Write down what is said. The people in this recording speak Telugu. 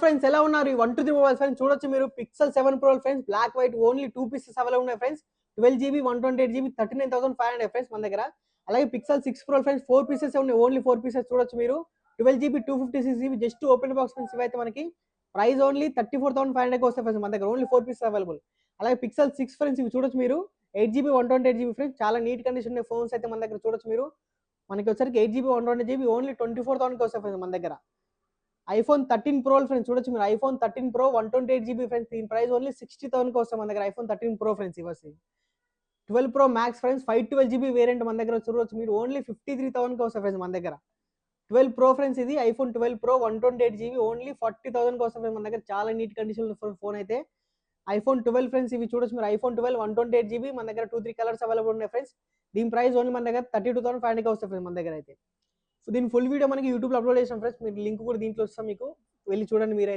ఫ్రెండ్స్ ఎలా ఉన్నారు ఈ 123 మొబైల్స్ ఫ్రెండ్స్ చూడొచ్చు మీరు pixel 7 pro friends black white only 2 pieces available ఉన్నాయి ఫ్రెండ్స్ 12 GB 128 GB 39,500 ఫ్రెండ్స్ మన దగ్గర అలాగే పిక్సెల్ 6 ప్రో ఫ్రెండ్స్ 4 పీసెస్ ఉన్నాయి ఓన్లీ 4 పీసెస్ చూడొచ్చు మీరు 12 GB 256 GB just open box friends ఇవైతే మనకి ప్రైస్ ఓన్లీ 34,500 కి వస్తాయి ఫ్రెండ్స్ మన దగ్గర ఓన్లీ 4 పీసెస్ అవైలబుల్ అలాగే పిక్సెల్ 6 ఫ్రెండ్స్ ఇవి చూడొచ్చు మీరు 8 GB 128 GB ఫ్రెండ్స్ చాలా నీట్ కండిషన్ ఉన్న ఫోన్స్ అయితే మన దగ్గర చూడొచ్చు మీరు మనకి వచ్చరికి 8 GB 128 GB ఓన్లీ 24,000 కి వస్తాయి ఫ్రెండ్స్ మన దగ్గర iPhone 13 Pro ఫ్రెండ్స్ చూడొచ్చు మీరు iPhone 13 Pro 128 GB ఫ్రెండ్స్ దీని ప్రైస్ ఓన్లీ 60,000 కి వస్తుంది మన దగ్గర iPhone 13 Pro ఫ్రెండ్స్ ఇవసి 12 Pro Max friends 512 GB variant మన దగ్గర చూడొచ్చు మీరు ఓన్లీ 53,000 కి వస్తుంది ఫ్రెండ్స్ మన దగ్గర 12 Pro ఫ్రెండ్స్ ఇది iPhone 12 Pro 128 GB ఓన్లీ 40,000 కి వస్తుంది మన దగ్గర చాలా నీట్ కండిషన్ ఫోన్ అయితే iPhone 12 ఫ్రెండ్స్ ఇవి చూడొచ్చు మీరు iPhone 12 128 GB మన దగ్గర 2-3 కలర్స్ అవైలబుల్ ఉన్నాయి ఫ్రెండ్స్ దీని ప్రైస్ ఓన్లీ మన దగ్గర 32,500 కి వస్తుంది ఫ్రెండ్స్ మన దగ్గర అయితే సో దీని ఫుల్ వీడియో మనకి యూట్యూబ్లో అప్లోడ్ చేసాం ఫ్రెండ్స్ మీరు లింక్ కూడా దీంట్లో వస్తాం మీకు వెళ్ళి చూడండి మీరైతే